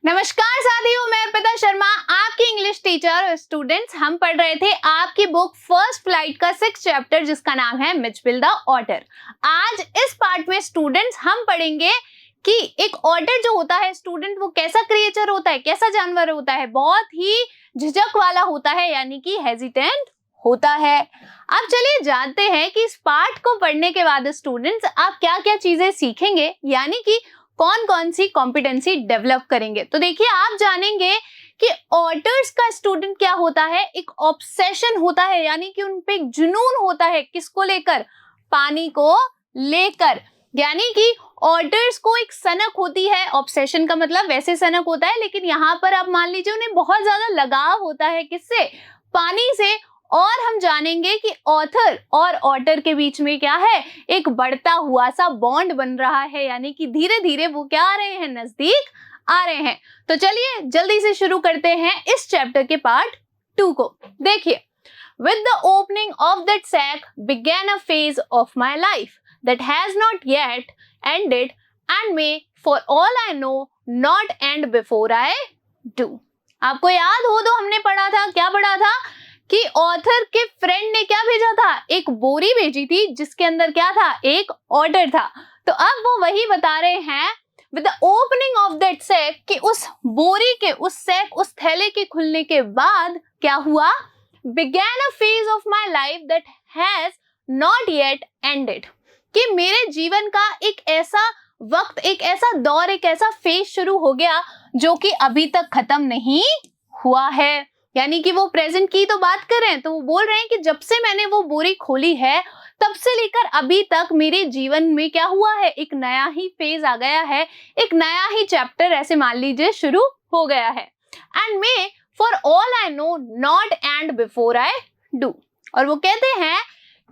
नमस्कार साथियों, मैं अर्पिता शर्मा आपकी इंग्लिश टीचर। स्टूडेंट्स, हम पढ़ रहे थे आपकी बुक फर्स्ट फ्लाइट का 6th चैप्टर जिसका नाम है मिचबिल द ऑटर। आज इस पार्ट में स्टूडेंट्स हम पढ़ेंगे कि एक ऑटर जो होता है स्टूडेंट, वो कैसा क्रिएचर होता है, कैसा जानवर होता है। बहुत ही झिझक वाला होता है, यानी कि हेजिटेंट होता है। अब चलिए जानते हैं कि इस पार्ट को पढ़ने के बाद स्टूडेंट्स आप क्या क्या चीजें सीखेंगे, यानी कि कौन कौन सी कॉम्पिटेंसी डेवलप करेंगे। तो देखिए, आप जानेंगे कि ऑटर्स का स्टूडेंट क्या होता है, एक ऑब्सेशन होता है, यानी कि उन पे एक जुनून होता है। किसको लेकर? पानी को लेकर। यानी कि ऑटर्स को एक सनक होती है। ऑब्सेशन का मतलब वैसे सनक होता है, लेकिन यहाँ पर आप मान लीजिए उन्हें बहुत ज्यादा लगाव होता है। किससे? पानी से। और हम जानेंगे कि ऑथर और ऑटर के बीच में क्या है, एक बढ़ता हुआ सा बॉन्ड बन रहा है, यानी कि धीरे धीरे वो क्या आ रहे हैं, नजदीक आ रहे हैं। तो चलिए जल्दी से शुरू करते हैं इस चैप्टर के पार्ट 2 को। देखिए, with the opening of that sack began a phase of my life that has not yet ended and may, for all I know, not end before I do। आपको याद हो तो हमने पढ़ा था, क्या पढ़ा था कि ऑथर के फ्रेंड ने क्या भेजा था, एक बोरी भेजी थी जिसके अंदर क्या था, एक ऑर्डर था। तो अब वो वही बता रहे हैं with the opening of that sack, कि उस बोरी के, उस सैक, उस थैले के खुलने के बाद क्या हुआ, began a phase of my life that has not yet ended, कि मेरे जीवन का एक ऐसा वक्त, एक ऐसा दौर, एक ऐसा फेज शुरू हो गया जो कि अभी तक खत्म नहीं हुआ है। यानी कि वो प्रेजेंट की तो बात कर रहे हैं, तो वो बोल रहे हैं कि जब से मैंने वो बोरी खोली है तब से लेकर अभी तक मेरे जीवन में क्या हुआ है, एक नया ही फेज आ गया है, एक नया ही चैप्टर ऐसे मान लीजिए शुरू हो गया है। And may for all I know not and before I do. और वो कहते हैं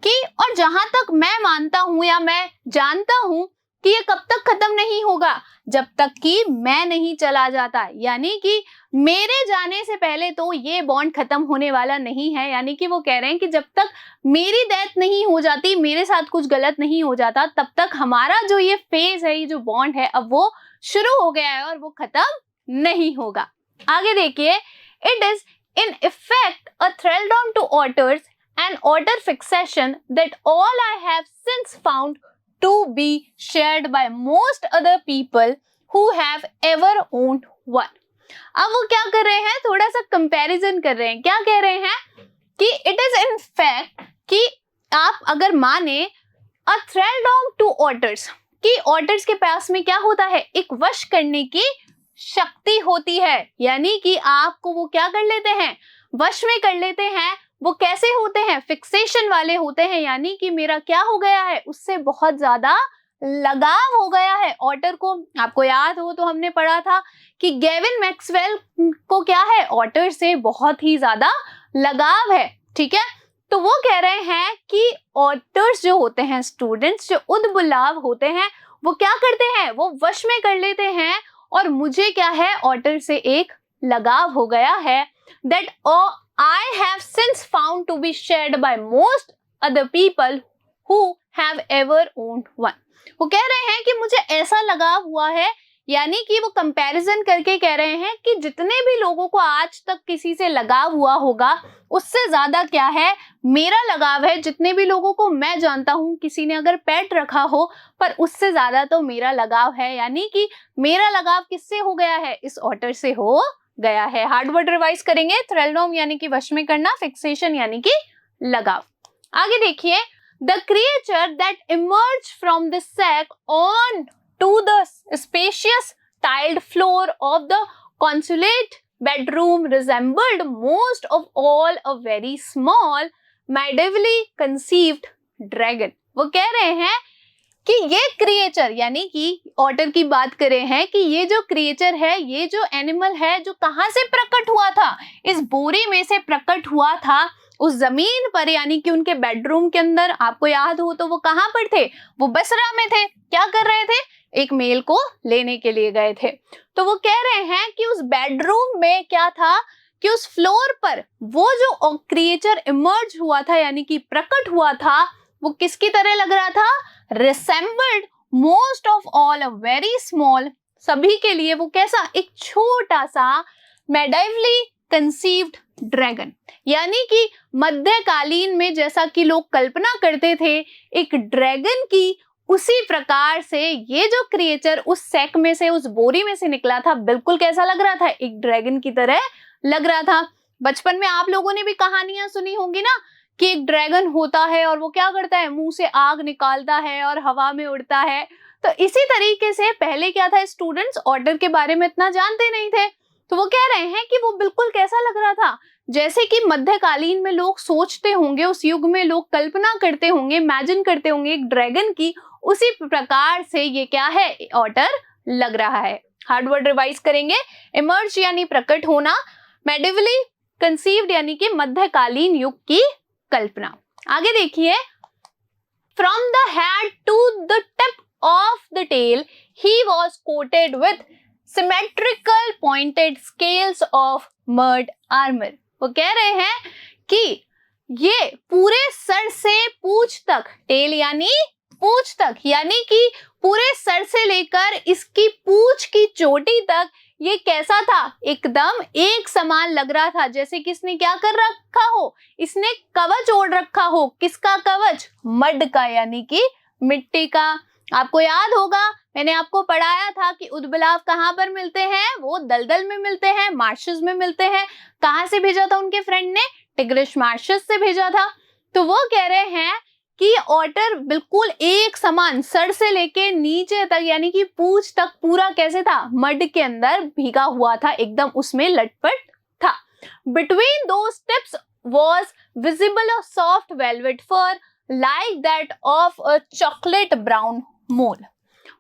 कि और जहां तक मैं मानता हूं या मैं जानता हूं कि ये कब तक खत्म नहीं होगा, जब तक कि मैं नहीं चला जाता। यानी कि मेरे जाने से पहले तो ये बॉन्ड खत्म होने वाला नहीं है। यानी कि वो कह रहे हैं कि जब तक मेरी डेथ नहीं हो जाती, मेरे साथ कुछ गलत नहीं हो जाता, तब तक हमारा जो ये फेज है, ये जो बॉन्ड है, अब वो शुरू हो गया है और वो खत्म नहीं होगा। आगे देखिए, it is in effect a thraldom to otters and otter fixation that all I have since found to be shared by most other people who have ever owned one। अब वो क्या कर रहे हैं, थोड़ा सा कंपैरिजन कर रहे हैं। क्या कह रहे हैं कि इट इज इन फैक्ट, कि आप अगर माने अ thraldom to otters, कि ऑटर्स के पास में क्या होता है, एक वश करने की शक्ति होती है। यानी कि आपको वो क्या कर लेते हैं, वश में कर लेते हैं। वो कैसे होते हैं, फिक्सेशन वाले होते हैं। यानी कि मेरा क्या हो गया है, उससे बहुत ज्यादा लगाव हो गया है ऑटर को। आपको याद हो तो हमने पढ़ा था कि गेविन मैक्सवेल को क्या है, ऑटर से बहुत ही ज्यादा लगाव है। ठीक है, तो वो कह रहे हैं कि ऑटर्स जो होते हैं स्टूडेंट्स, जो उद्बुलाव होते हैं, वो क्या करते हैं, वो वश में कर लेते हैं। और मुझे क्या है, ऑटर से एक लगाव हो गया है। That I have since found to be shared by most other people who have ever owned one। वो कह रहे हैं कि मुझे ऐसा लगाव हुआ है, यानी कि वो कंपैरिजन करके कह रहे हैं कि जितने भी लोगों को आज तक किसी से लगाव हुआ होगा, उससे ज्यादा क्या है, मेरा लगाव है। जितने भी लोगों को मैं जानता हूं, किसी ने अगर पेट रखा हो, पर उससे ज्यादा तो मेरा लगाव है। यानी कि मेरा लगाव किससे हो गया है, इस ऑटर से हो गया है। हार्ड वर्ड रिवाइज करेंगे। thraldom यानी कि वश में करना, फिक्सेशन यानी कि लगाव। आगे देखिए, the creature that emerge from the sack on to the spacious tiled floor of the consulate bedroom resembled most of all a very small medievally conceived dragon। वो कह रहे हैं कि ये क्रिएचर, यानी कि ऑटर की बात कर रहे हैं कि ये जो क्रिएचर है, ये जो एनिमल है, जो कहां से प्रकट हुआ था, इस बोरी में से प्रकट हुआ था उस जमीन पर, यानी कि उनके बेडरूम के अंदर। आपको याद हो तो वो कहां पर थे, वो बसरा में थे। क्या कर रहे थे, एक मेल को लेने के लिए गए थे। तो वो कह रहे हैं कि उस बेडरूम में क्या था, कि उस फ्लोर पर वो जो क्रिएचर इमर्ज हुआ था, यानी कि प्रकट हुआ था, वो किसकी तरह लग रहा था, resembled most of all a very small सभी के लिए वो कैसा, एक छोटा सा मेडिवली कंसीव्ड ड्रैगन, यानी कि मध्यकालीन में जैसा कि लोग कल्पना करते थे एक ड्रैगन की, उसी प्रकार से ये जो क्रिएचर उस सैक में से, उस बोरी में से निकला था, बिल्कुल कैसा लग रहा था, एक ड्रैगन की तरह लग रहा था। बचपन में आप लोगों ने भी कहानियां सुनी होंगी ना कि एक ड्रैगन होता है और वो क्या करता है, मुंह से आग निकालता है और हवा में उड़ता है। तो इसी तरीके से पहले क्या था, स्टूडेंट्स ऑटर के बारे में इतना जानते नहीं थे, तो वो कह रहे हैं कि वो बिल्कुल कैसा लग रहा था, जैसे कि मध्यकालीन में लोग सोचते होंगे, उस युग में लोग कल्पना करते होंगे, इमेजिन करते होंगे एक ड्रैगन की, उसी प्रकार से ये क्या है, ऑटर लग रहा है। हार्ड वर्ड रिवाइज करेंगे। इमर्ज यानी प्रकट होना, मेडिवली कंसीव्ड यानी कि मध्यकालीन युग की कल्पना। आगे देखिए, from the head to the tip of the tail he was coated with symmetrical pointed scales of mud armour. वो कह रहे हैं कि ये पूरे सर से पूंछ तक, टेल यानी पूंछ तक, यानी कि पूरे सर से लेकर इसकी पूंछ की चोटी तक ये कैसा था, एकदम एक समान लग रहा था, जैसे कि इसने क्या कर रखा हो, इसने कवच ओढ़ रखा हो। किसका कवच, मड का, यानी कि मिट्टी का। आपको याद होगा मैंने आपको पढ़ाया था कि उद्बलाव कहाँ पर मिलते हैं, वो दलदल में मिलते हैं, मार्शेस में मिलते हैं। कहाँ से भेजा था उनके फ्रेंड ने, टिग्रिस मार्शेस से भेजा था। तो वो कह रहे हैं कि ऑटर बिल्कुल एक समान सर से लेके नीचे तक, यानी कि पूंछ तक पूरा कैसे था, मड के अंदर भीगा हुआ था, एकदम उसमें लटपट था। Between those tips was visible a soft velvet fur like that of a chocolate brown mole.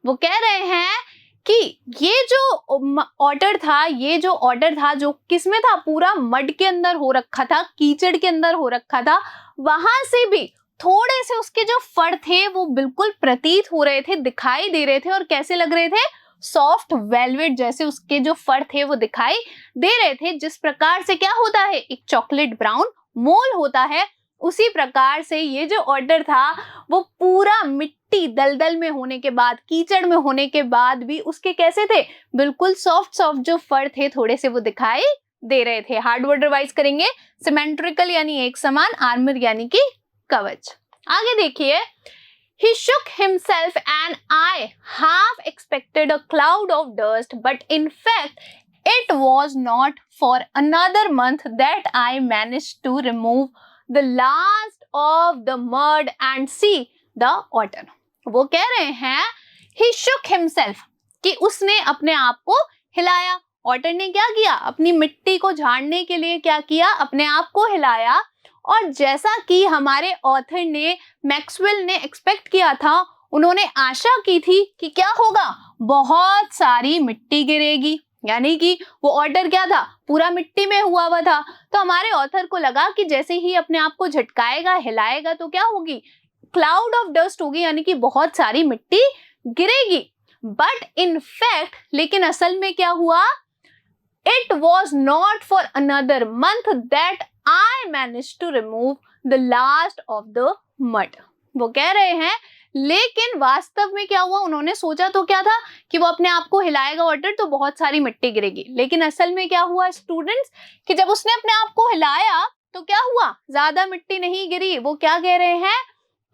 वो कह रहे हैं कि ये जो ऑटर था, ये जो ऑटर था जो किसमें था, पूरा मड के अंदर हो रखा था, कीचड़ के अंदर हो रखा था, वहां से भी थोड़े से उसके जो फर थे वो बिल्कुल प्रतीत हो रहे थे, दिखाई दे रहे थे, और कैसे लग रहे थे, सॉफ्ट वेलवेट जैसे उसके जो फर थे वो दिखाई दे रहे थे। जिस प्रकार से क्या होता है, एक चॉकलेट ब्राउन मोल होता है, उसी प्रकार से ये जो ऑटर था वो पूरा मिट्टी दलदल में होने के बाद, कीचड़ में होने के बाद भी उसके कैसे थे, बिल्कुल सॉफ्ट सॉफ्ट जो फर थे थोड़े से वो दिखाई दे रहे थे। हार्ड वर्ड रिवाइज करेंगे। सिमेट्रिकल यानी एक समान, आर्मर यानी कि कवच। आगे देखिए, he shook himself and I half expected a cloud of dust, but in fact it was not for another month that I managed to remove the last of the mud and see the otter. वो कह रहे हैं he shook himself कि उसने अपने आप को हिलाया। ऑटर ने क्या किया, अपनी मिट्टी को झाड़ने के लिए क्या किया, अपने आप को हिलाया। और जैसा कि हमारे ऑथर ने, मैक्सवेल ने एक्सपेक्ट किया था, उन्होंने आशा की थी कि क्या होगा, बहुत सारी मिट्टी गिरेगी, यानी कि वो ऑटर क्या था, पूरा मिट्टी में हुआ हुआ था। तो हमारे ऑथर को लगा कि जैसे ही अपने आप को झटकाएगा, हिलाएगा, तो क्या होगी, क्लाउड ऑफ डस्ट होगी, यानी कि बहुत सारी मिट्टी गिरेगी। बट इन फैक्ट, लेकिन असल में क्या हुआ, it was not for another month that I managed to remove the last of the mud. वो कह रहे हैं लेकिन वास्तव में क्या हुआ, उन्होंने सोचा तो क्या था कि वो अपने आप को हिलाएगा ऑटर तो बहुत सारी मिट्टी गिरेगी, लेकिन असल में क्या हुआ स्टूडेंट्स, कि जब उसने अपने आप को हिलाया तो क्या हुआ, ज्यादा मिट्टी नहीं गिरी। वो क्या कह रहे हैं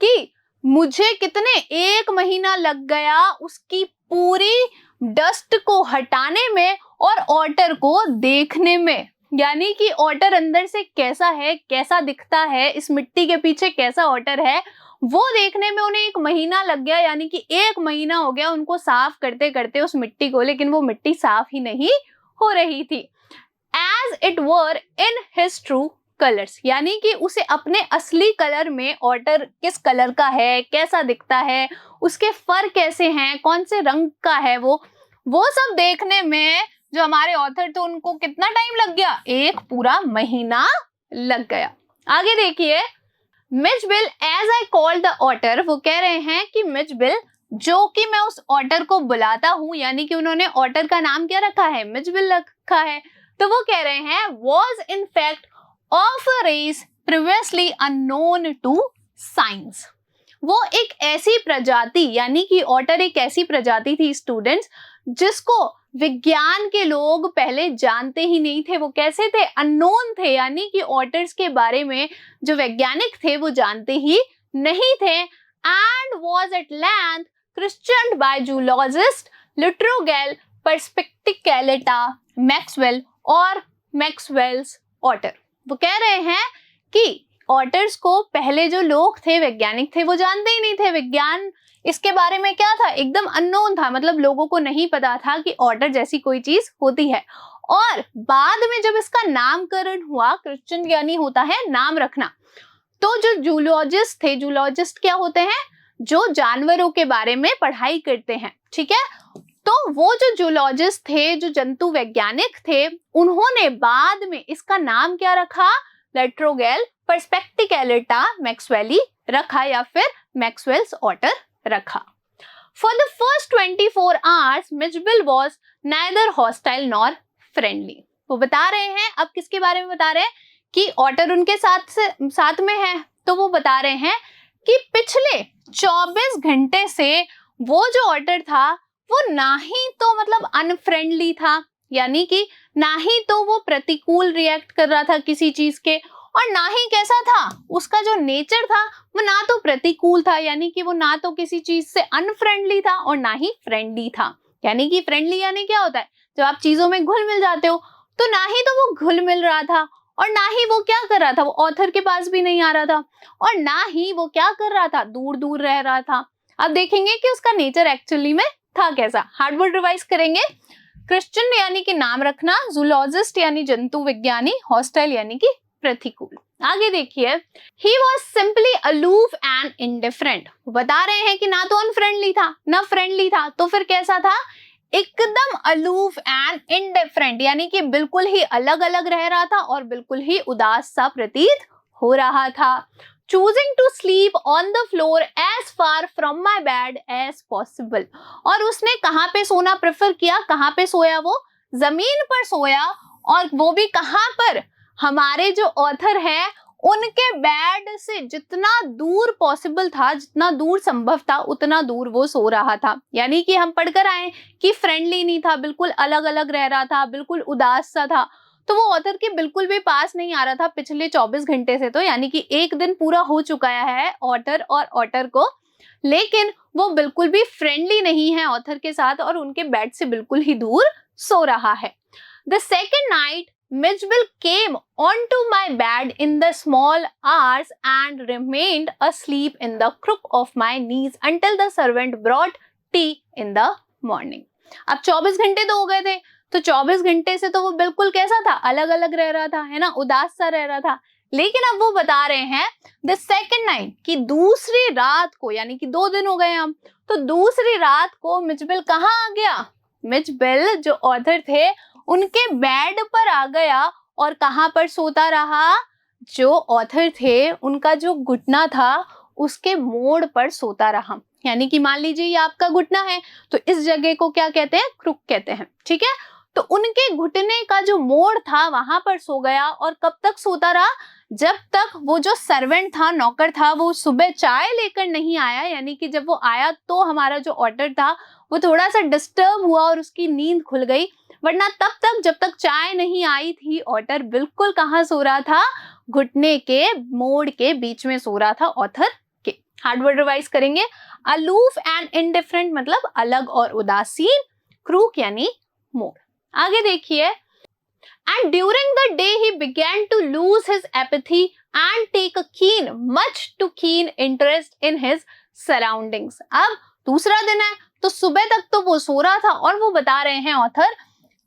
कि मुझे कितने, 1 महीना लग गया उसकी पूरी डस्ट को हटाने में और ऑटर को देखने में, यानी कि ऑटर अंदर से कैसा है, कैसा दिखता है, इस मिट्टी के पीछे कैसा ऑटर है, वो देखने में उन्हें 1 महीना लग गया। यानी कि 1 महीना हो गया उनको साफ करते करते उस मिट्टी को, लेकिन वो मिट्टी साफ ही नहीं हो रही थी। As it were in his true colours, यानी कि उसे अपने असली कलर में, ऑटर किस कलर का है, कैसा दिखता है, उसके फर कैसे हैं, कौन से रंग का है, वो सब देखने में जो हमारे ऑथर थे उनको कितना टाइम लग गया, 1 पूरा महीना लग गया। आगे देखिए, Mijbil as I called the otter, वो कह रहे हैं कि मिचबिल, जो कि मैं उस ऑटर को बुलाता हूँ, यानी कि उन्होंने ऑटर का नाम क्या रखा है, मिचबिल रखा है। तो वो कह रहे हैं was in fact of a race previously unknown to science. वो एक ऐसी प्रजाति, यानी कि ऑटर एक ऐसी प्रजाति थी स्टूडेंट्स, जिसको विज्ञान के लोग पहले जानते ही नहीं थे। वो कैसे थे? अननोन थे, यानी कि ऑटर्स के बारे में जो वैज्ञानिक थे वो जानते ही नहीं थे। And was at length questioned by zoologist Lutrogale, perspicillata, Maxwell और मैक्सवेल्स ऑटर। वो कह रहे हैं कि ऑटर्स को पहले जो लोग थे, वैज्ञानिक थे, वो जानते ही नहीं थे। विज्ञान इसके बारे में क्या था? एकदम अननोन था, मतलब लोगों को नहीं पता था कि ऑटर जैसी कोई चीज होती है। और बाद में जब इसका नामकरण हुआ, क्वेश्चन यानी होता है नाम रखना, तो जो जूलॉजिस्ट थे, जूलॉजिस्ट क्या होते हैं? जो जानवरों के बारे में पढ़ाई करते हैं, ठीक है। तो वो जो जूलॉजिस्ट थे, जो जंतु वैज्ञानिक थे, उन्होंने बाद में इसका नाम क्या रखा? लेट्रोगेल, परस्पिक्टिकैलिटा, मैक्सवेली रखा या फिर मैक्सवेल्स ऑटर रखा। For the first 24 hours, Mijbil was neither hostile nor friendly। वो बता रहे हैं, अब किसके बारे में बता रहे हैं? कि ऑटर उनके साथ में है। तो वो बता रहे हैं कि पिछले 24 घंटे से वो जो ऑटर था वो ना ही तो मतलब अनफ्रेंडली था, यानी कि ना ही तो वो प्रतिकूल रिएक्ट कर रहा था किसी चीज के, और ना ही कैसा था, उसका जो नेचर था वो ना तो प्रतिकूल था, यानी कि वो ना तो किसी चीज से अनफ्रेंडली था और ना ही फ्रेंडली था। यानी कि फ्रेंडली यानी क्या होता है? जब आप चीजों में घुल मिल जाते हो, तो ना ही तो वो घुल मिल रहा था और ना ही वो क्या कर रहा था, वो ऑथर के पास भी नहीं आ रहा था, और ना ही वो क्या कर रहा था, दूर दूर रह रहा था। अब देखेंगे कि उसका नेचर एक्चुअली में था कैसा। हार्डवर्ड रिवाइज करेंगे। क्रिश्चियन यानी कि नाम रखना, जूलॉजिस्ट यानी जंतु विज्ञानी, हॉस्टाइल यानी कि प्रतिकूल। आगे देखिए, he was simply aloof and indifferent। बता रहे हैं कि ना तो अनफ्रेंडली था ना फ्रेंडली था, तो फिर कैसा था? एकदम aloof and indifferent, यानी कि बिल्कुल ही अलग अलग रह रहा था और बिल्कुल ही उदास सा प्रतीत हो रहा था। Choosing to sleep on the floor as far from my bed as possible। और उसने कहाँ पे सोना प्रेफर किया? कहाँ पे सोया? वो जमीन पर सोया, और वो भी कहाँ पर? हमारे जो ऑथर है उनके बेड से जितना दूर पॉसिबल था, जितना दूर संभव था, उतना दूर वो सो रहा था। यानी कि हम पढ़कर आए कि फ्रेंडली नहीं था, बिल्कुल अलग अलग रह रहा था, बिल्कुल उदास सा था। तो वो ऑथर के बिल्कुल भी पास नहीं आ रहा था पिछले 24 घंटे से। तो यानी कि एक दिन पूरा हो चुका है ऑथर और ऑटर को, लेकिन वो बिल्कुल भी फ्रेंडली नहीं है ऑथर के साथ और उनके बेड से बिल्कुल ही दूर सो रहा है। The second night, Mitchell came onto my bed in the small hours and remained asleep in the crook of my knees until the servant brought tea in the morning। अब 24 घंटे तो हो गए थे, तो 24 घंटे से तो वो बिल्कुल कैसा था? अलग अलग रह रहा था, है ना, उदास सा रह रहा था। लेकिन अब वो बता रहे हैं द सेकेंड नाइट, कि दूसरी रात को, यानी कि 2 दिन हो गए हम, तो दूसरी रात को मिचबिल कहाँ आ गया? मिचबिल जो ऑथर थे उनके बेड पर आ गया, और कहाँ पर सोता रहा? जो ऑथर थे उनका जो घुटना था उसके मोड़ पर सोता रहा। यानी कि मान लीजिए ये आपका घुटना है, तो इस जगह को क्या कहते हैं? क्रुक कहते हैं, ठीक है। तो उनके घुटने का जो मोड़ था वहां पर सो गया, और कब तक सोता रहा? जब तक वो जो सर्वेंट था, नौकर था, वो सुबह चाय लेकर नहीं आया। यानी कि जब वो आया तो हमारा जो ऑर्डर था वो थोड़ा सा डिस्टर्ब हुआ और उसकी नींद खुल गई, वरना तब तक जब तक चाय नहीं आई थी, ऑर्डर बिल्कुल कहाँ सो रहा था? घुटने के मोड़ के बीच में सो रहा था ऑथर के। हार्डवर्ड रिवाइज करेंगे। अलूफ एंड इनडिफरेंट मतलब अलग और उदासीन, क्रूक यानी मोड़। आगे देखिए, and during the day he began to lose his apathy and take a much too keen interest in his surroundings। अब दूसरा दिन है, तो सुबह तक तो वो सो रहा था, और वो बता रहे हैं ऑथर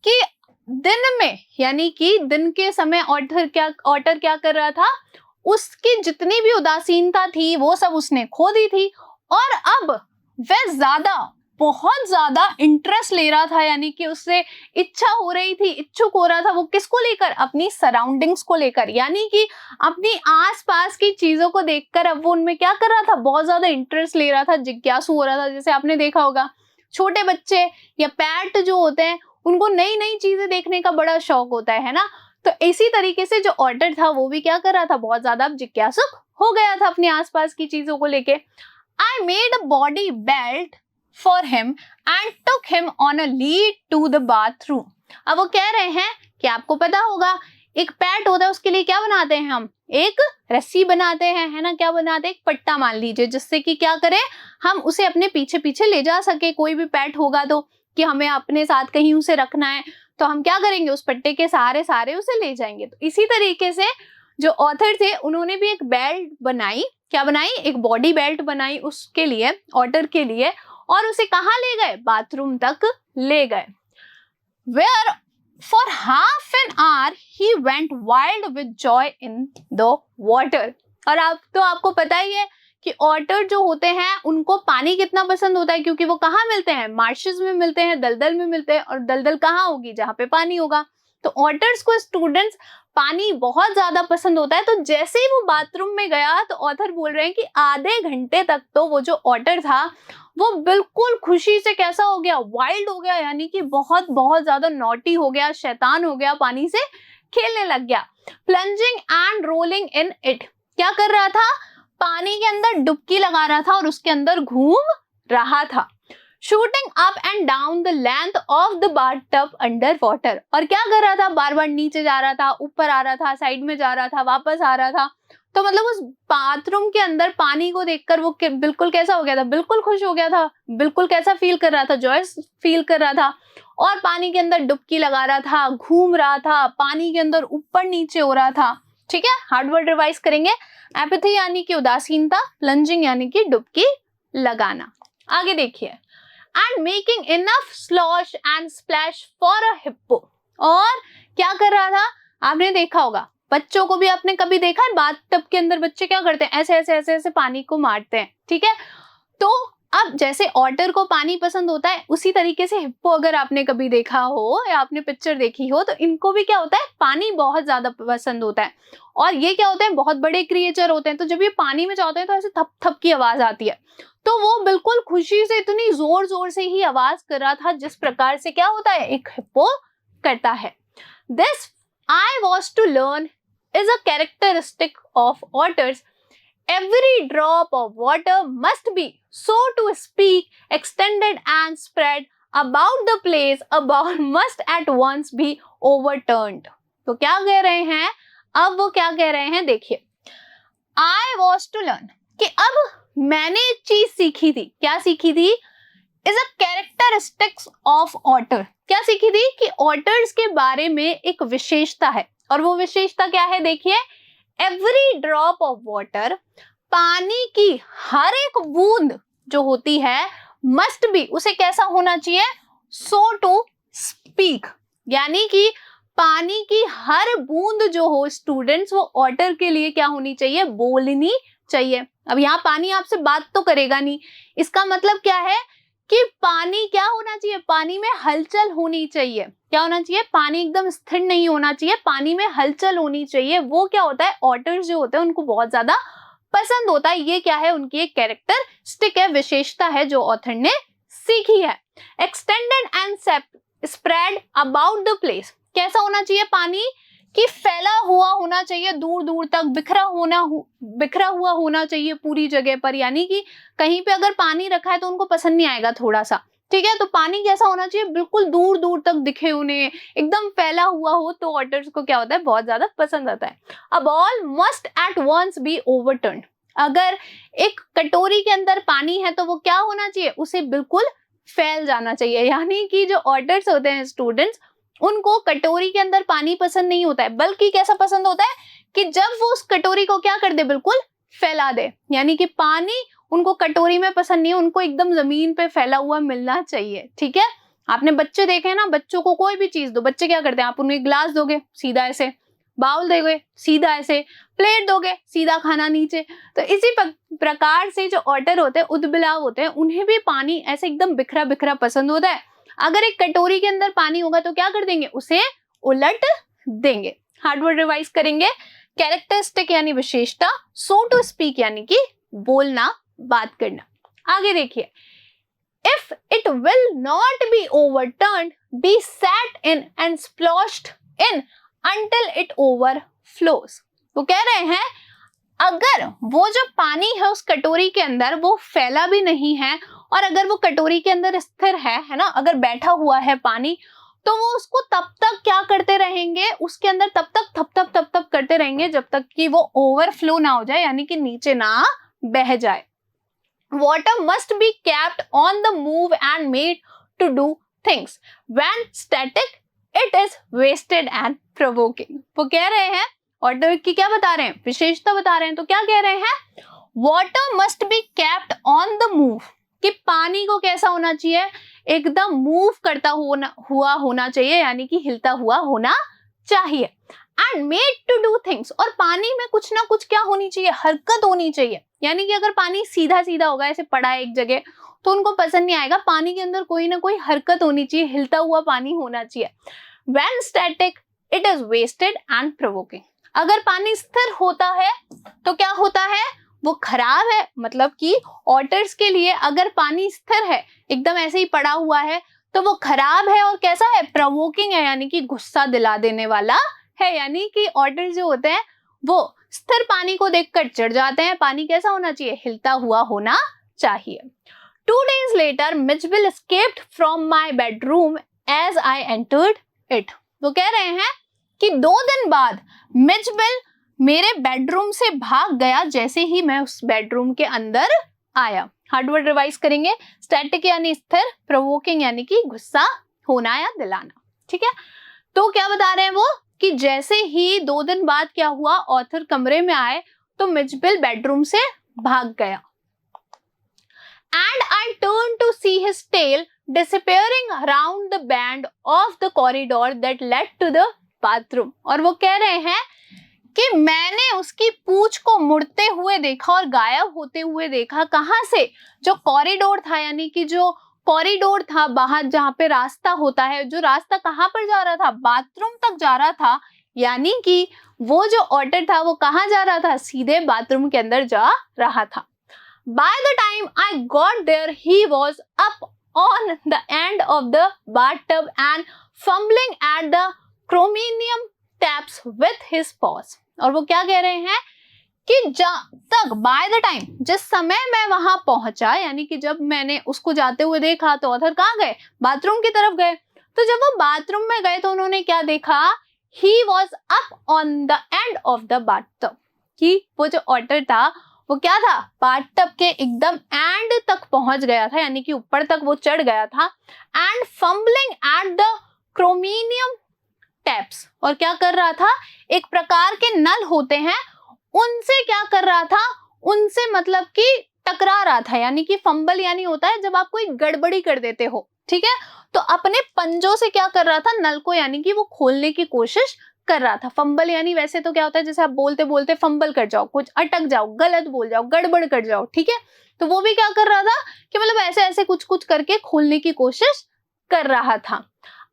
कि दिन में, यानी कि दिन के समय ऑथर क्या कर रहा था? उसकी जितनी भी उदासीनता थी वो सब उसने खो दी थी, और अब वह बहुत ज्यादा इंटरेस्ट ले रहा था, यानी कि उससे इच्छा हो रही थी, इच्छुक हो रहा था। वो किसको लेकर? अपनी सराउंडिंग्स को लेकर, यानी कि अपनी आसपास की चीजों को देखकर अब वो उनमें क्या कर रहा था? बहुत ज्यादा इंटरेस्ट ले रहा था, जिज्ञासु हो रहा था। जैसे आपने देखा होगा छोटे बच्चे या पैट जो होते हैं उनको नई नई चीजें देखने का बड़ा शौक होता है ना। तो इसी तरीके से जो ऑर्डर था वो भी क्या कर रहा था? बहुत ज्यादा जिज्ञासुक हो गया था अपने आसपास की चीजों को लेके। I made a body belt for him and took him on a lead to the bathroom. अब वो कह रहे हैं कि आपको पता होगा एक पैट होता है, उसके लिए क्या बनाते हैं हम, एक रस्सी बनाते हैं, है ना, क्या बनाते हैं, एक पट्टा मान लीजिए, जिससे कि क्या करें, हम उसे अपने पीछे पीछे ले जा सके। कोई भी पैट होगा तो कि हमें अपने साथ कहीं उसे रखना है तो हम क्या करेंगे, उस पट्टे के सहारे सारे उसे ले जाएंगे। तो इसी तरीके से जो ऑथर थे उन्होंने भी एक बेल्ट बनाई, क्या बनाई, एक बॉडी बेल्ट बनाई उसके लिए, ऑटर के लिए, और उसे कहाँ ले गए, बाथरूम तक ले गए। Where for half an hour he went wild with joy in the water. और अब तो आपको पता ही है कि ऑटर जो होते हैं उनको पानी कितना पसंद होता है, क्योंकि वो कहाँ मिलते हैं, मार्शेस में मिलते हैं, दलदल में मिलते हैं, और दलदल कहाँ होगी, जहाँ पे पानी होगा। तो ऑटर्स को स्टूडेंट्स पानी बहुत ज्यादा पसंद होता है। तो जैसे ही वो बाथरूम में गया तो ऑथर बोल रहे हैं कि आधे घंटे तक तो वो जो ऑटर था वो बिल्कुल खुशी से कैसा हो गया, वाइल्ड हो गया, यानी कि बहुत बहुत ज्यादा नॉटी हो गया, शैतान हो गया, पानी से खेलने लग गया। Plunging and rolling in it, क्या कर रहा था, पानी के अंदर डुबकी लगा रहा था और उसके अंदर घूम रहा था। Shooting up and down the length of the bathtub under water, और क्या कर रहा था, बार बार नीचे जा रहा था, ऊपर आ रहा था, साइड में जा रहा था, वापस आ रहा था। तो मतलब उस बाथरूम के अंदर पानी को देखकर वो बिल्कुल कैसा हो गया था, बिल्कुल खुश हो गया था, बिल्कुल कैसा फील कर रहा था, जॉय फील कर रहा था, और पानी के अंदर डुबकी लगा रहा था, घूम रहा था, पानी के अंदर ऊपर नीचे हो रहा था। ठीक है, हार्ड वर्ड रिवाइज करेंगे। एपैथी यानी कि उदासीनता, प्लंजिंग यानी कि डुबकी लगाना। आगे देखिए, and making enough slosh and splash for a hippo, और क्या कर रहा था, आपने देखा होगा, बच्चों को भी आपने कभी देखा है बाथटब के अंदर बच्चे क्या करते हैं, ऐसे ऐसे ऐसे ऐसे पानी को मारते हैं। ठीक है, तो अब जैसे ऑटर को पानी पसंद होता है, उसी तरीके से हिप्पो अगर आपने कभी देखा हो या आपने पिक्चर देखी हो तो इनको भी क्या होता है, पानी बहुत ज्यादा पसंद होता है। और ये क्या होते हैं, बहुत बड़े क्रिएचर होते हैं, तो जब ये पानी में जाते हैं तो ऐसे थप थप की आवाज आती है। तो वो बिल्कुल खुशी से इतनी जोर जोर से ही आवाज कर रहा था जिस प्रकार से क्या होता है, एक हिप्पो करता है। This I was to learn is a characteristic of otters. Every drop of water must be, so to speak, extended and spread about the place above must at once be overturned. तो क्या कह रहे हैं, अब वो क्या कह रहे हैं, देखिए, I was to learn, कि अब मैंने एक चीज सीखी थी, क्या सीखी थी, is a characteristics of otter, क्या सीखी थी कि otters के बारे में एक विशेषता है, और वो विशेषता क्या है, देखिए, एवरी ड्रॉप ऑफ वाटर, पानी की हर एक बूंद जो होती है, मस्ट बी, उसे कैसा होना चाहिए, सो टू स्पीक, यानी कि पानी की हर बूंद जो हो स्टूडेंट्स, वो ऑटर के लिए क्या होनी चाहिए, बोलनी चाहिए। अब यहाँ पानी आपसे बात तो करेगा नहीं, इसका मतलब क्या है कि पानी क्या होना चाहिए, पानी में हलचल होनी चाहिए, क्या होना चाहिए, पानी एकदम स्थिर नहीं होना चाहिए, पानी में हलचल होनी चाहिए। वो क्या होता है, ऑटर्स जो होते हैं उनको बहुत ज्यादा पसंद होता है। ये क्या है, उनकी एक कैरेक्टरिस्टिक है, विशेषता है जो ऑथर ने सीखी है। Extended and spread about the place, कैसा होना चाहिए, पानी कि फैला हुआ होना चाहिए, दूर दूर तक बिखरा हुआ होना चाहिए पूरी जगह पर, यानी कि कहीं पे अगर पानी रखा है तो उनको पसंद नहीं आएगा थोड़ा सा। ठीक है, तो पानी कैसा होना चाहिए, बिल्कुल दूर दूर तक दिखे उन्हें, एकदम फैला हुआ हो, तो ऑटर्स को क्या होता है, बहुत ज्यादा पसंद आता है। A ball must at once be overturned, अगर एक कटोरी के अंदर पानी है तो वो क्या होना चाहिए, उसे बिल्कुल फैल जाना चाहिए। यानी कि जो ऑटर्स होते हैं स्टूडेंट्स, उनको कटोरी के अंदर पानी पसंद नहीं होता है, बल्कि कैसा पसंद होता है कि जब वो उस कटोरी को क्या कर दे, बिल्कुल फैला दे। यानी कि पानी उनको कटोरी में पसंद नहीं है, उनको एकदम जमीन पे फैला हुआ मिलना चाहिए। ठीक है, आपने बच्चे देखे ना, बच्चों को कोई भी चीज दो, बच्चे क्या करते हैं, आप उन्हें गिलास दोगे सीधा ऐसे, बाउल दोगे सीधा ऐसे, प्लेट दोगे सीधा खाना नीचे। तो इसी प्रकार से जो ऑटर होते हैं, उदबिलाव होते हैं, उन्हें भी पानी ऐसे एकदम बिखरा बिखरा पसंद होता है। अगर एक कटोरी के अंदर पानी होगा तो क्या कर देंगे, उसे उलट देंगे। हार्डवर्ड रिवाइज करेंगे, कैरेक्टरिस्टिक यानी विशेषता, सो टू स्पीक यानी कि बोलना, बात करना। आगे देखिए, if it will not be overturned, be sat in and sploshed in until it overflows। वो कह रहे हैं अगर वो जो पानी है उस कटोरी के अंदर वो फैला भी नहीं है और अगर वो कटोरी के अंदर स्थिर है ना, अगर बैठा हुआ है पानी, तो वो उसको तब तक क्या करते रहेंगे, उसके अंदर तब तक थप थप करते रहेंगे जब तक कि वो ओवरफ्लो ना हो जाए, यानी कि नीचे ना बह जाए। Water must be kept on the move and made to do things. When static it is wasted and provoking. वो कह रहे हैं, वाटर की क्या बता रहे हैं, विशेषता बता रहे हैं, तो क्या कह रहे हैं, water must be kept on the move, कि पानी को कैसा होना चाहिए, एकदम मूव करता हुआ होना चाहिए, यानी कि हिलता हुआ होना चाहिए। And made to do things, और पानी में कुछ ना कुछ क्या होनी चाहिए, हरकत होनी चाहिए। यानी कि अगर पानी सीधा सीधा होगा, ऐसे पड़ा है एक जगह, तो उनको पसंद नहीं आएगा। पानी के अंदर कोई ना कोई हरकत होनी चाहिए, हिलता हुआ पानी होना चाहिए। When static it is wasted and provoking. अगर पानी स्थिर होता है तो क्या होता है, वो खराब है। मतलब कि ऑटर्स के लिए अगर पानी स्थिर है, एकदम ऐसे ही पड़ा हुआ है, तो वो खराब है और कैसा है, प्रोवोकिंग है, यानी कि गुस्सा दिला देने वाला है। यानी कि ऑटर्स जो होते हैं वो स्थिर पानी को देखकर चिढ़ जाते हैं। पानी कैसा होना चाहिए, हिलता हुआ होना चाहिए। 2 days later, Mitchell escaped from my bedroom as I entered it. वो कह रहे हैं कि 2 दिन बाद मिचबेल मेरे बेडरूम से भाग गया जैसे ही मैं उस बेडरूम के अंदर आया। हार्डवर्ड रिवाइज करेंगे। स्टैटिक यानी स्थिर, प्रोवोकिंग यानी कि गुस्सा होना या दिलाना। ठीक है, तो क्या बता रहे हैं वो, कि जैसे ही 2 दिन बाद क्या हुआ, ऑथर कमरे में आए तो मिचबेल बेडरूम से भाग गया। And I turned to see his tail disappearing around the bend of the corridor that led to the bathroom. और वो कह रहे हैं कि मैंने उसकी पूंछ को मुड़ते हुए देखा और गायब होते हुए देखा। कहां से, जो कॉरिडोर था, यानी कि जो कॉरिडोर था बाहर जहां पे रास्ता होता है, जो रास्ता कहां पर जा रहा था, बाथरूम तक जा रहा था। यानी कि वो जो ऑटर था वो कहां जा रहा था, सीधे बाथरूम के अंदर जा रहा था। By the time I got there, he was up on the end of the bathtub and fumbling at the chromium taps with his paws. और वो क्या कह रहे हैं कि जब तक, by the time, जिस समय मैं वहां पहुंचा, यानी कि जब मैंने उसको जाते हुए देखा, तो ऑथर कहाँ गए, बाथरूम की तरफ गए। तो जब वो बाथरूम में गए तो उन्होंने क्या देखा, he was up on the end of the bathtub, कि वो जो ऑटर था वो क्या था, बाथटब के एकदम एंड तक पहुंच गया था, यानी कि ऊपर तक वो चढ़ गया था। And fumbling at the chromium taps, और क्या कर रहा था, एक प्रकार के नल होते हैं, उनसे क्या कर रहा था, उनसे मतलब कि टकरा रहा था। यानी कि फंबल यानी होता है जब आप कोई गड़बड़ी कर देते हो, ठीक है, तो अपने पंजों से क्या कर रहा था, नल को यानी कि वो खोलने की कोशिश कर रहा था। फंबल यानी वैसे तो क्या होता है, जैसे आप बोलते बोलते फंबल कर जाओ, कुछ अटक जाओ, गलत बोल जाओ, गड़बड़ कर जाओ, ठीक है, तो वो भी क्या कर रहा था कि मतलब ऐसे ऐसे कुछ कुछ करके खोलने की कोशिश कर रहा था।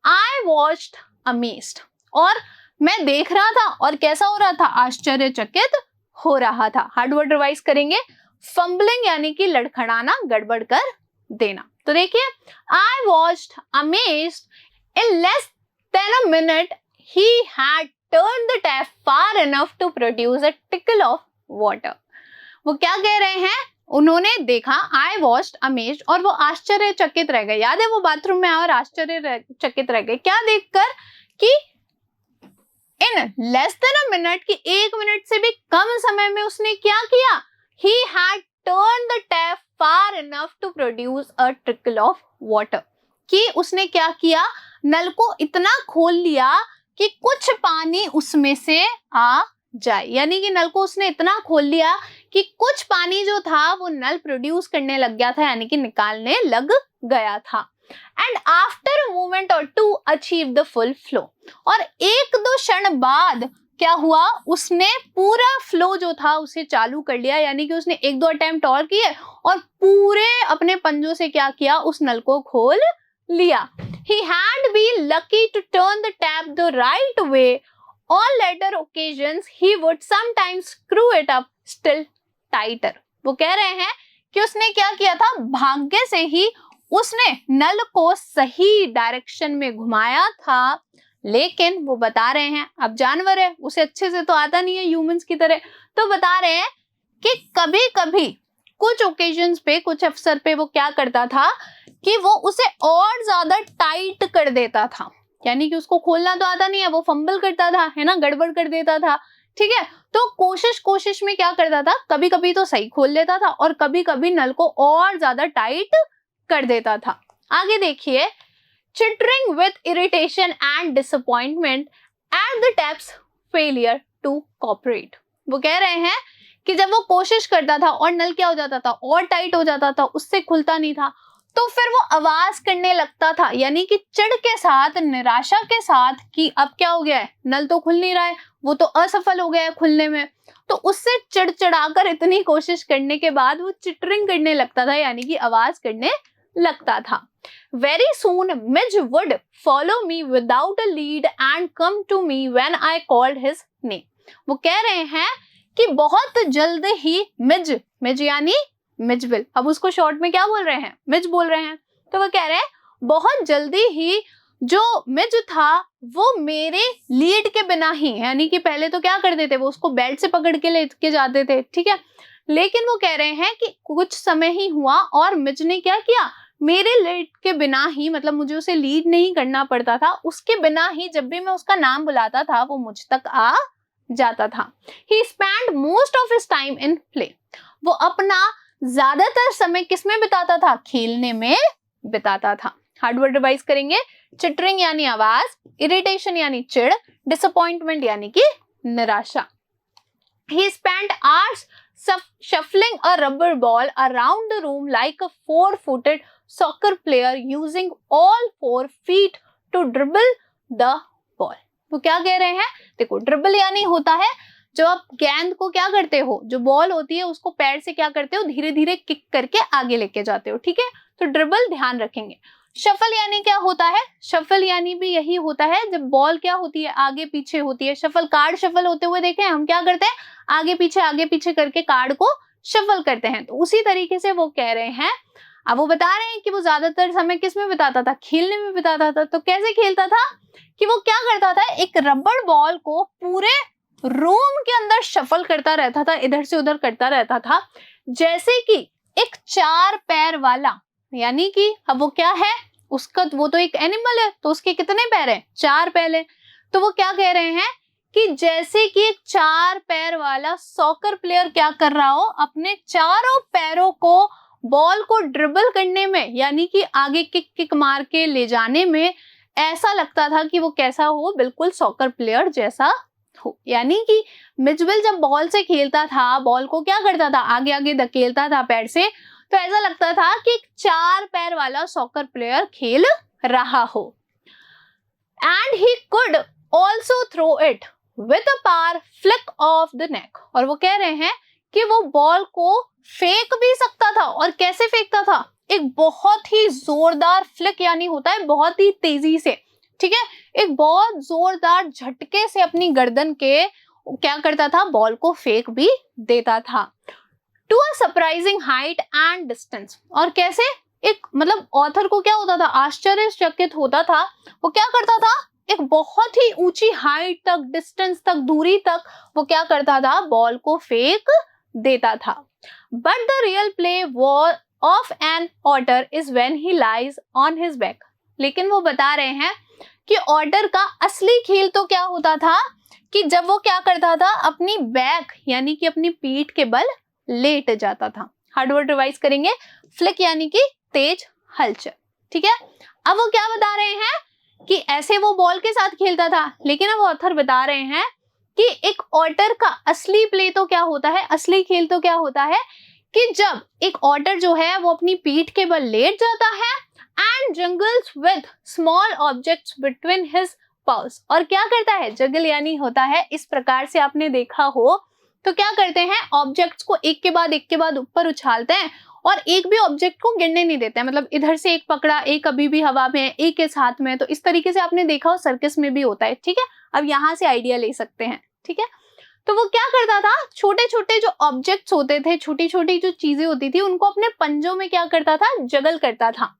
आई वॉच्ड अमेज्ड, और मैं देख रहा था, और कैसा हो रहा था, आश्चर्यचकित हो रहा था। हार्ड वर्ड रिवाइज करेंगे। फंबलिंग यानी कि लड़खड़ाना, गड़बड़ कर देना। तो देखिए, I watched amazed in less than a minute he had turned the tap far enough to produce a trickle of water. वो क्या कह रहे हैं, उन्होंने देखा, I watched amazed, और वो आश्चर्यचकित रह गए। याद है वो बाथरूम में आए और आश्चर्यचकित रह गए, क्या देखकर, कि in less than a minute, की 1 मिनट से भी कम समय में उसने क्या किया, he had turned the tap far enough to produce a trickle of water, कि उसने क्या किया, नल को इतना खोल लिया कि कुछ पानी उसमें से आ जाए। यानी कि नल को उसने इतना खोल लिया कि कुछ पानी जो था वो नल प्रोड्यूस करने लग गया था, यानी कि निकालने लग गया था। And after a moment or two to achieve फुल फ्लो, और 1-2 क्षण बाद क्या हुआ, उसने पूरा फ्लो जो था उसे चालू कर लिया। यानी कि उसने 1-2 अटेम्प्ट और किए और पूरे अपने पंजों से क्या किया, उस नल को खोल लिया। He had been lucky to turn the tap the right way. On later occasions, he would sometimes screw it up still tighter. वो कह रहे हैं कि उसने क्या किया था, भाग्य से ही उसने नल को सही डायरेक्शन में घुमाया था, लेकिन वो बता रहे हैं, अब जानवर है, उसे अच्छे से तो आता नहीं है ह्यूमंस की तरह, तो बता रहे हैं कि कभी कभी कुछ ओकेजन्स पे, कुछ अवसर पे वो क्या करता था कि वो उसे और ज्यादा टाइट कर देता था, यानी कि उसको खोलना तो आता नहीं है, वो फंबल करता था, है ना, गड़बड़ कर देता था, ठीक है। तो कोशिश में क्या करता था, कभी कभी तो सही खोल लेता था और कभी कभी नल को और ज्यादा टाइट कर देता था। आगे देखिए, chittering with irritation and disappointment at the tap's failure to cooperate. वो कह रहे हैं कि जब वो कोशिश करता था और नल क्या हो जाता था, और टाइट हो जाता था, उससे खुलता नहीं था, तो फिर वो आवाज करने लगता था, यानी कि चिढ़ के साथ, निराशा के साथ कि अब क्या हो गया है, नल तो खुल नहीं रहा है, वो तो असफल हो गया है खुलने में। तो उससे चिड़चिड़ाकर इतनी कोशिश करने के बाद वो चिटरिंग करने लगता था, यानी कि आवाज करने लगता था। Very soon Midge would follow me without a lead and come to me when I called his name। वो कह रहे हैं कि बहुत जल्द ही मिज यानी मिजबिल, अब उसको शॉर्ट में क्या बोल रहे हैं, मिज बोल रहे हैं, तो वो कह रहे हैं बहुत जल्दी ही जो मिज था वो मेरे लीड के बिना ही, यानी कि पहले तो क्या करते थे, वो उसको बेल्ट से पकड़ के लेके जाते थे, ठीक है, लेकिन वो कह रहे हैं कि कुछ समय ही हुआ और मिज ने क्या किया, मेरे लीड के बिना ही, मतलब मुझे उसे लीड नहीं करना पड़ता था, उसके बिना ही जब भी मैं उसका नाम बुलाता था वो मुझ तक आ जाता था। He spent most of his time in play। वो अपना ज्यादातर समय किसमें बिताता था, खेलने में बिताता था। हार्ड वर्ड रिवाइज करेंगे, चिटरिंग यानी आवाज, इरिटेशन यानी चिड़, डिसअपॉइंटमेंट यानी कि निराशा। He spent hours shuffling a rubber ball around the room like a four-footed soccer player using all 4 feet to dribble the ball। वो क्या कह रहे हैं, देखो ड्रिबल यानी होता है जो आप गेंद को क्या करते हो, जो बॉल होती है उसको पैर से क्या करते हो, धीरे धीरे किक करके आगे लेके जाते हो, ठीक है, तो ड्रिबल ध्यान रखेंगे। शफल यानी क्या होता है, शफल यानी भी यही होता है जब बॉल क्या होती है, आगे पीछे होती है। शफल, कार्ड शफल होते हुए देखे हम क्या करते हैं, आगे पीछे करके कार्ड को शफल करते हैं, तो उसी तरीके से वो कह रहे हैं। अब वो बता रहे हैं कि वो ज्यादातर समय किस में बिताता था, खेलने में बिताता था। तो कैसे खेलता था कि वो क्या करता था, एक रबड़ बॉल को पूरे रूम के अंदर शफल करता रहता था, इधर से उधर करता रहता था, जैसे कि एक 4 पैर वाला, यानी कि अब वो क्या है, उसका वो तो एक एनिमल है, तो उसके कितने पैर हैं, 4 पैर हैं। तो वो क्या कह रहे हैं कि जैसे कि एक 4 पैर वाला सॉकर प्लेयर क्या कर रहा हो, अपने चारों पैरों को बॉल को ड्रिबल करने में, यानी कि आगे किक मार के ले जाने में, ऐसा लगता था कि वो कैसा हो, बिल्कुल सॉकर प्लेयर जैसा हो। यानी कि मिजबिल जब बॉल से खेलता था, बॉल को क्या करता था, आगे आगे धकेलता था पैर से, तो ऐसा लगता था कि एक 4 पैर वाला सॉकर प्लेयर खेल रहा हो। And he could also throw it with a power flick of the neck. और वो कह रहे हैं कि वो बॉल को फेंक भी सकता था, और कैसे फेंकता था, एक बहुत ही जोरदार फ्लिक यानी होता है बहुत ही तेजी से, ठीक है, एक बहुत जोरदार झटके से अपनी गर्दन के क्या करता था, बॉल को फेंक भी देता था। To a surprising height and distance. और कैसे, एक मतलब ऑथर को क्या होता था, आश्चर्यचकित होता था, वो क्या करता था, एक बहुत ही ऊंची हाइट तक, डिस्टेंस तक, दूरी तक वो क्या करता था, बॉल को फेंक देता था। But the real play of an otter is when he lies on his back. लेकिन वो बता रहे हैं कि ऑटर का असली खेल तो क्या होता था कि जब वो क्या करता था, अपनी बैक यानी कि अपनी पीठ के बल लेट जाता था। हार्ड वर्ड रिवाइज करेंगे, फ्लिक यानी कि तेज हलचल, ठीक है। अब वो क्या बता रहे हैं कि ऐसे वो बॉल के साथ खेलता था, लेकिन अब ऑथर बता रहे हैं कि एक ऑटर का असली प्ले तो क्या होता है, असली खेल तो क्या होता है कि जब एक ऑटर जो है वो अपनी पीठ के बल लेट जाता है and juggles with small objects between his paws. और क्या करता है, जंगल यानी होता है, इस प्रकार से आपने देखा हो तो क्या करते हैं, ऑब्जेक्ट्स को एक के बाद ऊपर उछालते हैं और एक भी ऑब्जेक्ट को गिरने नहीं देते हैं, मतलब इधर से एक पकड़ा, एक अभी भी हवा में है, एक इस हाथ में है, तो इस तरीके से आपने देखा हो सर्कस में भी होता है, ठीक है। अब यहाँ से आइडिया ले सकते हैं, ठीक है। तो वो क्या करता था, छोटे छोटे जो ऑब्जेक्ट्स होते थे, छोटी छोटी जो चीजें होती थी, उनको अपने पंजों में क्या करता था, जगल करता था।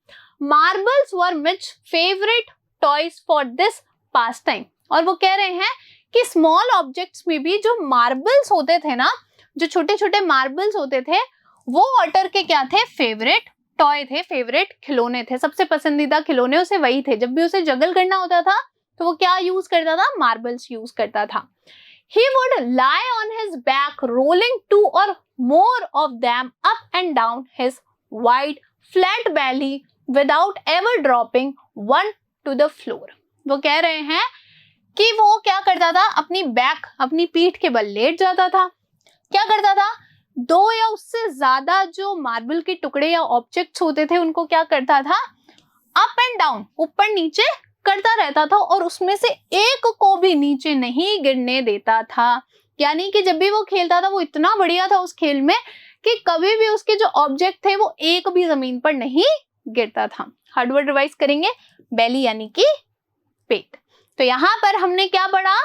Marbles were Mitch favourite toys for this pass time. और वो कह रहे हैं कि स्मॉल ऑब्जेक्ट्स में भी जो मार्बल्स होते थे ना, जो छोटे छोटे मार्बल्स होते थे, वो ऑटर के क्या थे, फेवरेट टॉय थे, फेवरेट खिलौने थे, सबसे पसंदीदा खिलौने उसे वही थे। जब भी उसे जगल करना होता था तो वो क्या यूज करता था, मार्बल्स यूज करता था। He would lie on his back, rolling 2 or more of them up and down his wide, flat belly without ever dropping one to the floor. वो कह रहे हैं कि वो क्या करता था, अपनी बैक, अपनी पीठ के बल लेट जाता था, क्या करता था, 2 या उससे ज्यादा जो मार्बल के टुकड़े या ऑब्जेक्ट्स होते थे उनको क्या करता था, अप एंड डाउन, ऊपर नीचे करता रहता था और उसमें से एक को भी नीचे नहीं गिरने देता था। यानी कि जब भी वो खेलता था वो इतना बढ़िया था उस खेल में कि कभी भी उसके जो ऑब्जेक्ट थे वो एक भी जमीन पर नहीं गिरता था। हार्ड वर्ड रिवाइज करेंगे, बेली यानी कि पेट। तो यहाँ पर हमने क्या पढ़ा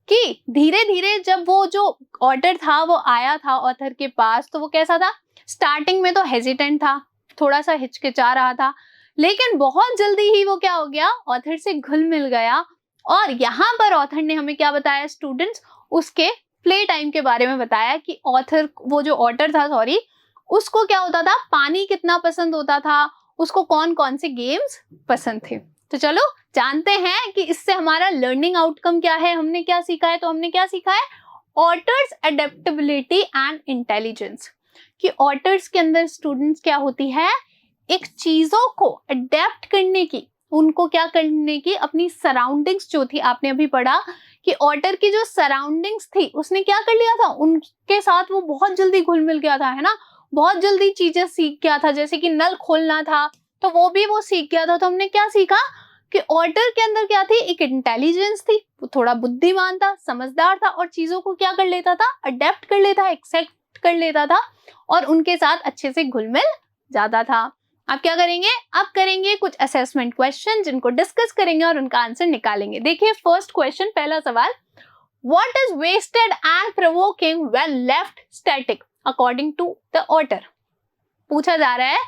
कि धीरे धीरे जब वो जो ऑटर था वो आया था ऑथर के पास, तो वो कैसा था, स्टार्टिंग में तो हेजिटेंट था, थोड़ा सा हिचकिचा रहा था, लेकिन बहुत जल्दी ही वो क्या हो गया, ऑथर से घुल मिल गया। और यहाँ पर ऑथर ने हमें क्या बताया स्टूडेंट्स, उसके प्ले टाइम के बारे में बताया कि ऑथर, वो जो ऑटर था सॉरी, उसको क्या होता था, पानी कितना पसंद होता था, उसको कौन कौन से गेम्स पसंद थे। तो चलो जानते हैं कि इससे हमारा लर्निंग आउटकम क्या है, हमने क्या सीखा है। तो हमने क्या सीखा है, ऑटर्स एडेप्टेबिलिटी एंड इंटेलिजेंस, कि ऑटर्स के अंदर स्टूडेंट्स क्या होती है, एक चीजों को अडेप्ट करने की, उनको क्या करने की, अपनी सराउंडिंग्स जो थी, आपने अभी पढ़ा कि ऑटर की जो सराउंडिंग्स थी उसने क्या कर लिया था, उनके साथ वो बहुत जल्दी घुल मिल गया था, है ना, बहुत जल्दी चीजें सीख गया था। जैसे कि नल खोलना था तो वो भी वो सीख गया था। तो हमने क्या सीखा कि ऑटर के अंदर क्या थी, एक इंटेलिजेंस थी, वो थोड़ा बुद्धिमान था, समझदार था और चीजों को क्या कर लेता था, अडेप्ट कर लेता, एक्सेप्ट कर लेता था और उनके साथ अच्छे से घुल मिल जाता था। अब क्या करेंगे, अब करेंगे कुछ असेसमेंट क्वेश्चन जिनको डिस्कस करेंगे और उनका आंसर निकालेंगे। देखिए फर्स्ट क्वेश्चन, पहला सवाल, what is wasted and provoking when left static according to the otter. पूछा जा रहा है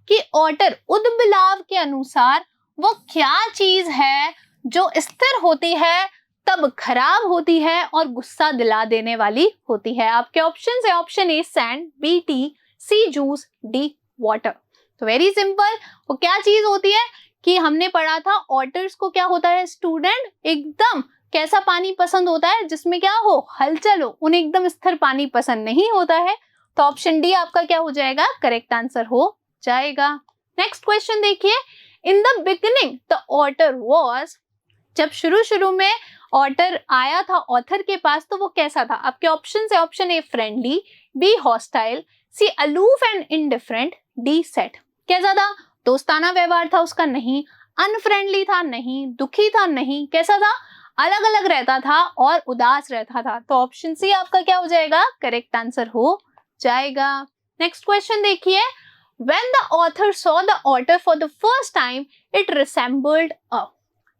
कि ऑटर उद्बिलाव के अनुसार वो क्या चीज है जो स्थिर होती है तब खराब होती है और गुस्सा दिला देने वाली होती है। आपके ऑप्शन है, option A sand, B tea, C juice, D water. तो वेरी सिंपल, वो क्या चीज होती है कि हमने पढ़ा था ऑटर्स को क्या होता है स्टूडेंट, एकदम कैसा पानी पसंद होता है जिसमें क्या हो, हलचल हो, उन्हें एकदम स्थिर पानी पसंद नहीं होता है। तो ऑप्शन डी आपका क्या हो जाएगा, करेक्ट आंसर हो जाएगा। नेक्स्ट क्वेश्चन देखिए, in the beginning the otter was, जब शुरू में ऑटर आया था ऑथर के पास तो वो कैसा था। आपके ऑप्शन है, option A friendly, B hostile, C aloof and indifferent, D set. कैसा था, दोस्ताना व्यवहार था उसका, नहीं, अनफ्रेंडली था, नहीं, दुखी था, नहीं, कैसा था, अलग अलग रहता था और उदास रहता था। तो ऑप्शन सी आपका क्या हो जाएगा, करेक्ट आंसर हो जाएगा। नेक्स्ट क्वेश्चन देखिए, when the author saw the otter for the first time it resembled a,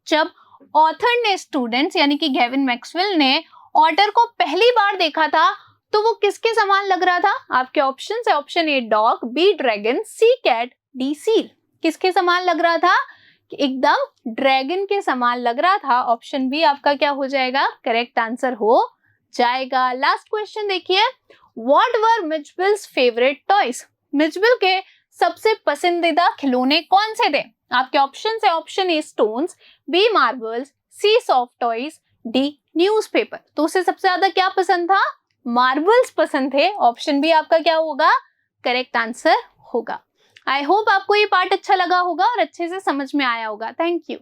जब ऑथर ने, स्टूडेंट्स यानी कि गेविन मैक्सवेल ने ऑटर को पहली बार देखा था तो वो किसके समान लग रहा था। आपके ऑप्शन है, option A dog, B dragon, C cat, D seal. किसके समान लग रहा था, एकदम ड्रैगन के समान लग रहा था। ऑप्शन बी आपका क्या हो जाएगा, करेक्ट आंसर हो जाएगा। लास्ट क्वेश्चन देखिए, what were मिचबिल्स favourite toys, Mijbil के सबसे पसंदीदा खिलौने कौन से थे। आपके ऑप्शन है, option A stones, B marbles, C soft toys, D newspaper. तो उसे सबसे ज्यादा क्या पसंद था, मार्बल्स पसंद थे। ऑप्शन बी आपका क्या होगा, करेक्ट आंसर होगा। आई होप आपको ये पार्ट अच्छा लगा होगा और अच्छे से समझ में आया होगा। Thank you.